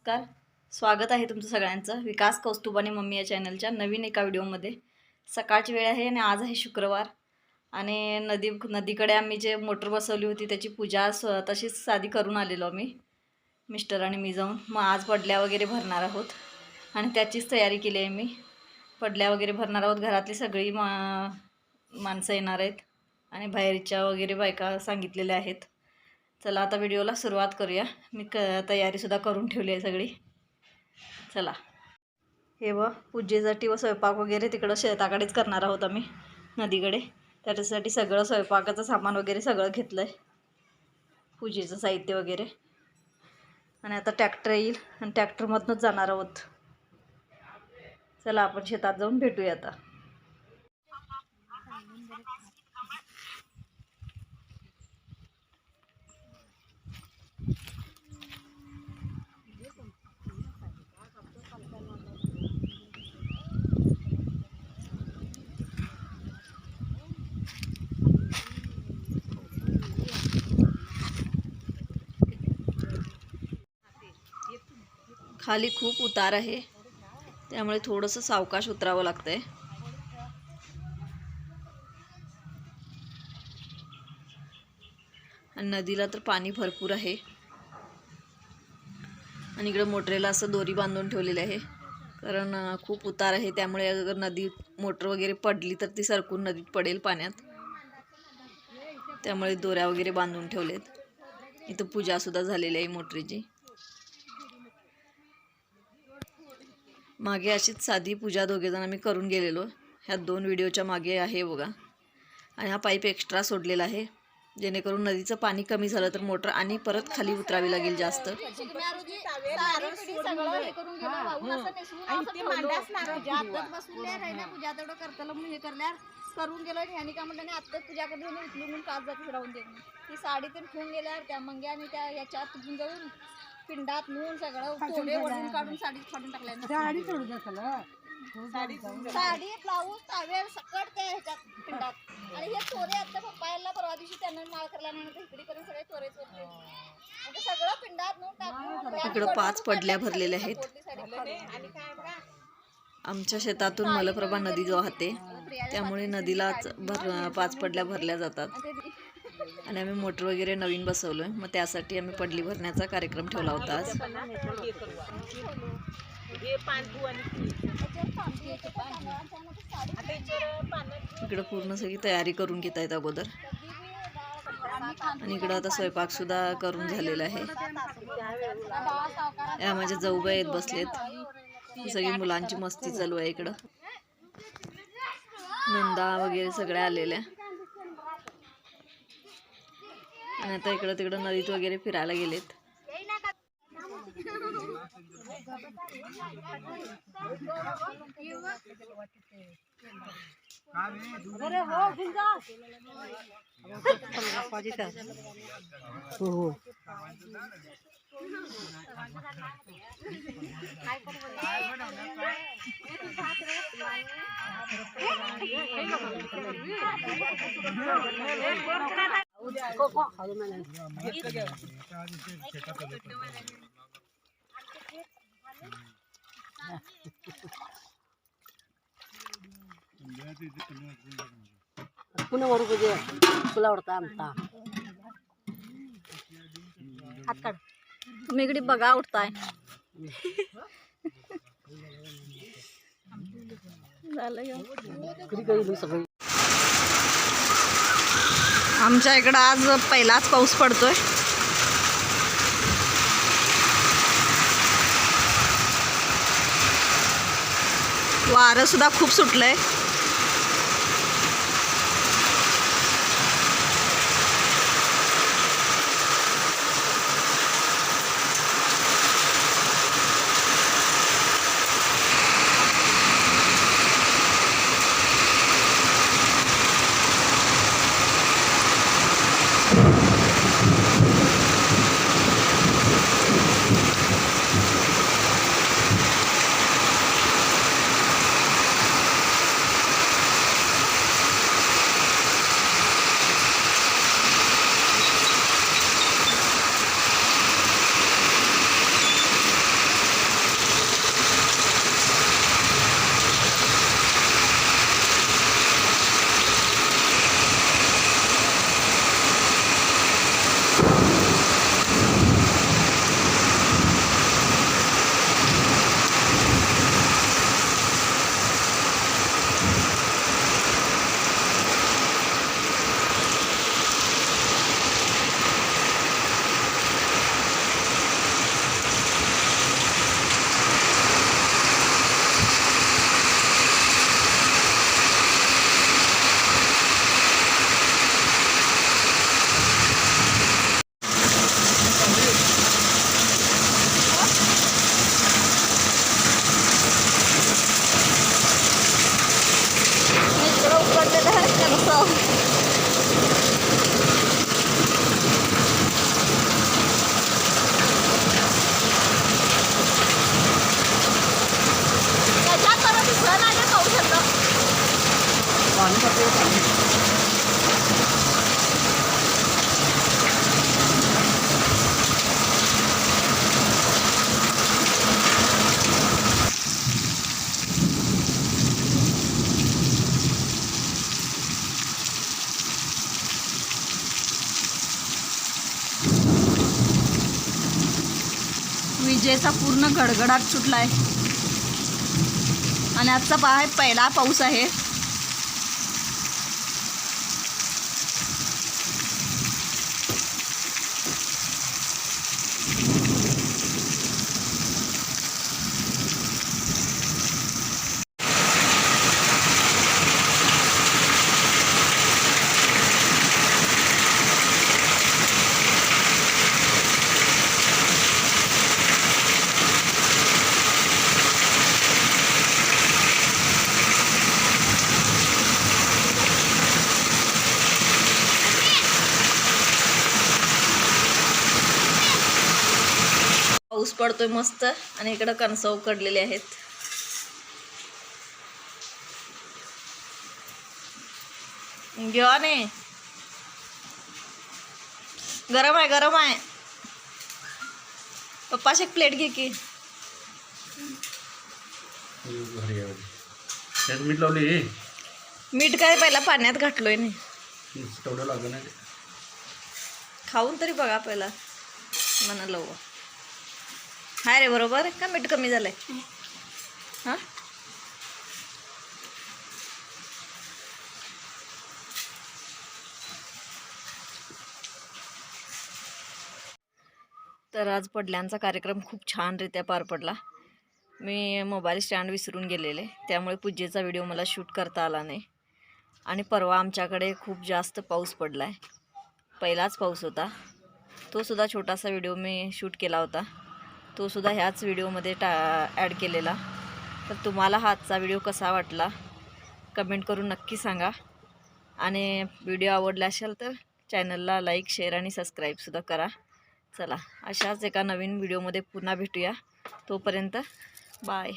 नमस्कार, स्वागत आहे तुमचं सगळ्यांचं विकास कौस्तुभ आणि मम्मी या चॅनलच्या नवीन एका व्हिडिओमध्ये। सकाळची वेळ आहे आणि आज आहे शुक्रवार आणि नदीकडे आम्ही जे मोटर बसवली होती त्याची पूजा तशीच साधी करून आलेलो आम्ही मिस्टर आणि मी जाऊन। मग आज पडल्या वगैरे भरणार आहोत आणि त्याचीच तयारी केली आहे मी। पडल्या वगैरे भरणार आहोत, घरातली सगळी माणसं येणार आहेत आणि बाहेरच्या वगैरे बायका सांगितलेल्या आहेत। चला आता व्हिडिओला सुरुवात करूया। मी तयारीसुद्धा करून ठेवली आहे सगळी। चला, हे पूजेसाठी व स्वयंपाक वगैरे तिकडं शेताकडेच करणार आहोत आम्ही नदीकडे। त्याच्यासाठी सगळं स्वयंपाकाचं सामान वगैरे सगळं घेतलं आहे, पूजेचं साहित्य वगैरे। आणि आता ट्रॅक्टर येईल आणि ट्रॅक्टरमधूनच जाणार आहोत। चला आपण शेतात जाऊन भेटूया आता। खाली खूप उतार आहे, त्यामुळे थोडंसं सावकाश उतरावं लागतंय। आणि नदीला तर पाणी भरपूर आहे आणि इकडे मोटरेला असं दोरी बांधून ठेवलेली आहे, कारण खूप उतार आहे। त्यामुळे अगर नदी मोटर वगैरे पडली तर ती सरकून नदीत पडेल पाण्यात, त्यामुळे दोऱ्या वगैरे बांधून ठेवलेत। इथं पूजा सुद्धा झालेली आहे मोटरीची। मागे अशीच साधी पूजा दोघेजण आम्ही करून गेलेलो, ह्या 2 व्हिडिओच्या मागे आहे बघा। आणि हा पाईप एक्स्ट्रा सोडलेला आहे, जेणेकरून नदीचं पाणी कमी झालं तर मोटर आणि परत खाली उतरावी लागेल जास्त। करून गेलो आणि का म्हणलं नाही आत्ताच पूजा करून उचलून काच जातीच राहून दे। ती साडी तर ठेवून गेल्यावर त्या मंग्या आणि त्या याच्यात जाऊन पिंडात नेऊन सगळं तोडे वडून काढून साडी फाडून टाकल्या। साडी सोडून जातलं, साडी ब्लाऊज टावेल सकट त्या ह्याच्यात पिंडात। आणि हे चोरे आता पप्पाला परवा दिवशी त्यांना माळ करला नाही तर इकडे करून सगळे चोरे चोरले म्हणजे सगळं पिंडात नेऊन टाकून। इकडं 5 पडल्या भरलेल्या आहेत। आमच्या शेतातून मलप्रभा नदी वाहते, त्यामुळे नदीलाच 5 पडल्या भरल्या जातात। आणि आम्ही मोटर वगैरे नवीन बसवलोय, मग त्यासाठी आम्ही पडली भरण्याचा कार्यक्रम ठेवला होता आज। इकडं पूर्ण सगळी तयारी करून घेत आहेत अगोदर। आणि इकडं आता स्वयंपाक सुद्धा करून झालेला आहे। या माझ्या जाऊबाई आहेत बसलेत, सगळी मुलांची मस्ती चालू आहे इकडं। नंदा वगैरे सगळ्या आलेल्या आणि आता इकडं तिकडं नदीत वगैरे फिरायला गेलेत। पुन्हा वरू कधी तुला आवडता आमचा हात काढ। तुम्ही इकडे बघा उठताय आमच्या इकडं आज पहिलाच पाऊस पडतोय। वारं सुद्धा खूप सुटलंय। पाणी टाकलं पाणी. विजेचा पूर्ण गडगडाट सुटलाय आणि आजचा पहिला पाऊस आहे. पाऊस पडतोय मस्त आणि इकडं कणसं उकडलेले आहेत. घेवा नाही, गरम आहे गरम आहे. पप्पाशी एक प्लेट घे की. त्यात मीठ लावले. मीठ काय पहिला पाण्यात घातलोय नाही. तेवढं लागलं नाही. खाऊन तरी बघा पहिला म्हणा लव. हाय रे बरोबर का मीठ कमी झालंय? हां तर आज पडल्यांचा कार्यक्रम खूप छानरित्या पार पडला. मी मोबाईल स्टँड विसरून गेलेले, त्यामुळे पूजेचा व्हिडिओ मला शूट करता आला नाही. आणि परवा आमच्याकडे खूप जास्त पाऊस पडला आहे. पहिलाच पाऊस होता. तो सुद्धा छोटासा व्हिडिओ मी शूट केला होता. तो सुद्धा ह्याच व्हिडिओमध्ये ॲड केलेला. तर तुम्हाला हा आजचा व्हिडिओ कसा वाटला कमेंट करून नक्की सांगा. आणि व्हिडिओ आवडला असेल तर चॅनलला लाईक शेअर आणि सबस्क्राईबसुद्धा करा. चला अशाच एका नवीन व्हिडिओमध्ये पुन्हा भेटूया. तोपर्यंत बाय.